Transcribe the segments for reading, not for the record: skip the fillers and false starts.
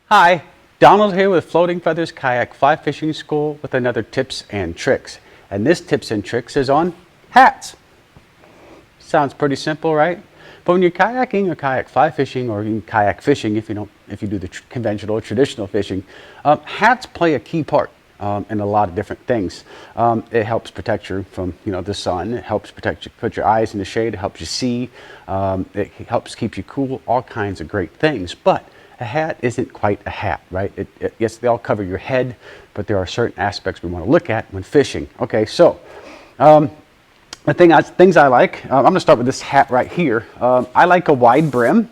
Hi, Donald here with Floating Feathers Kayak Fly Fishing School with another tips and tricks. And this tips and tricks is on hats. Sounds pretty simple, right? But when you're kayaking or kayak fly fishing or even kayak fishing, if you do the conventional or traditional fishing, hats play a key part in a lot of different things. It helps protect you from the sun. It helps protect you, put your eyes in the shade. It helps you see. It helps keep you cool. All kinds of great things. But a hat isn't quite a hat, right? Yes, they all cover your head, but there are certain aspects we want to look at when fishing. Okay, so things I like, I'm going to start with this hat right here. I like a wide brim.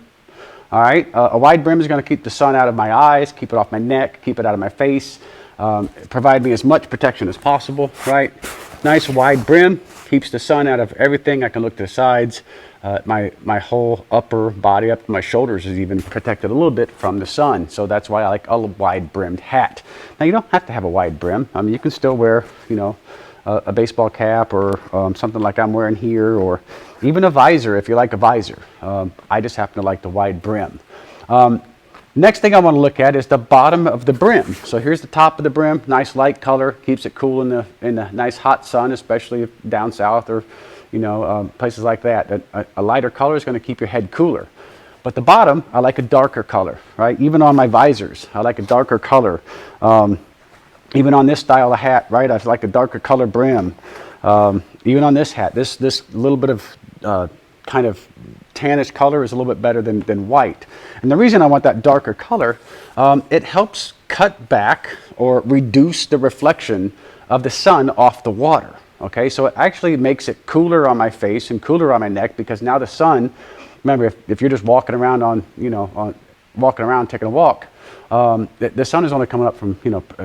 All right, a wide brim is going to keep the sun out of my eyes, keep it off my neck, keep it out of my face, provide me as much protection as possible, right? Nice wide brim keeps the sun out of everything. I can look to the sides. My whole upper body up to my shoulders is even protected a little bit from the sun. So that's why I like a wide brimmed hat. Now you don't have to have a wide brim. I mean, you can still wear, a baseball cap or something like I'm wearing here, or even a visor if you like a visor. I just happen to like the wide brim. Next thing I want to look at is the bottom of the brim. So here's the top of the brim, nice light color, keeps it cool in the nice hot sun, especially down south or places like that. A lighter color is going to keep your head cooler. But the bottom, I like a darker color, right? Even on my visors, I like a darker color. Even on this style of hat, right? I like a darker color brim. Even on this hat, this little bit of kind of tannish color is a little bit better than white. And the reason I want that darker color, it helps cut back or reduce the reflection of the sun off the water. Okay, so it actually makes it cooler on my face and cooler on my neck, because now the sun, remember, if you're just walking around taking a walk, the sun is only coming up from,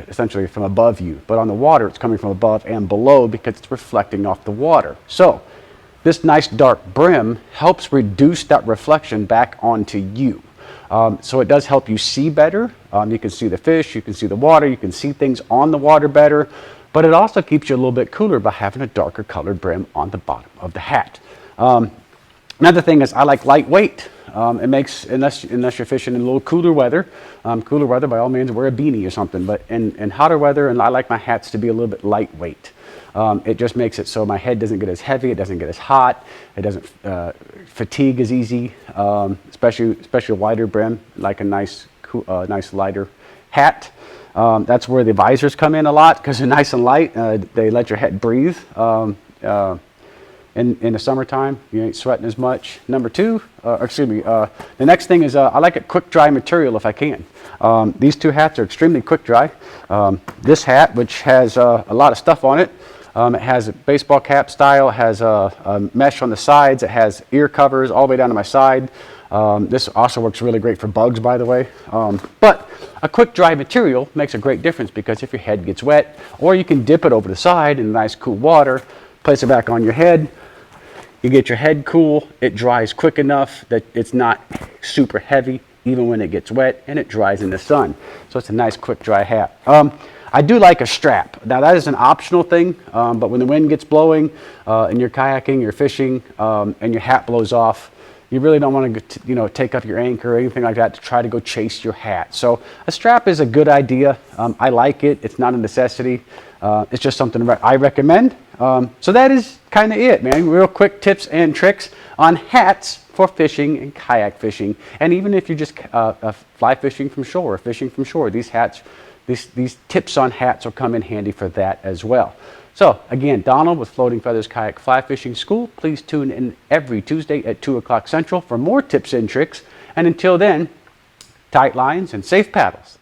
essentially from above you. But on the water, it's coming from above and below because it's reflecting off the water. So this nice dark brim helps reduce that reflection back onto you. So it does help you see better. You can see the fish, you can see the water, you can see things on the water better. But it also keeps you a little bit cooler by having a darker colored brim on the bottom of the hat. Another thing is I like lightweight. It makes, unless you're fishing in a little cooler weather, by all means wear a beanie or something. But in hotter weather, and I like my hats to be a little bit lightweight. It just makes it so my head doesn't get as heavy, it doesn't get as hot, it doesn't fatigue as easy, especially a wider brim, like a nice lighter hat. That's where the visors come in a lot, because they're nice and light. They let your head breathe. In the summertime, you ain't sweating as much. Number two, the next thing is I like a quick dry material if I can. These two hats are extremely quick dry. This hat, which has a lot of stuff on it, it has a baseball cap style, it has a mesh on the sides, it has ear covers all the way down to my side. This also works really great for bugs, by the way. But a quick dry material makes a great difference, because if your head gets wet, or you can dip it over the side in nice cool water, place it back on your head, you get your head cool, it dries quick enough that it's not super heavy even when it gets wet, and it dries in the sun. So it's a nice quick dry hat. I do like a strap. Now that is an optional thing, but when the wind gets blowing and you're kayaking, you're fishing, and your hat blows off, you really don't want to, take up your anchor or anything like that to try to go chase your hat. So a strap is a good idea. I like it. It's not a necessity. It's just something I recommend. So that is kind of it, man. Real quick tips and tricks on hats for fishing and kayak fishing. And even if you're just fly fishing from shore, fishing from shore, these tips on hats will come in handy for that as well. So again, Donald with Floating Feathers Kayak Fly Fishing School. Please tune in every Tuesday at 2 o'clock Central for more tips and tricks. And until then, tight lines and safe paddles.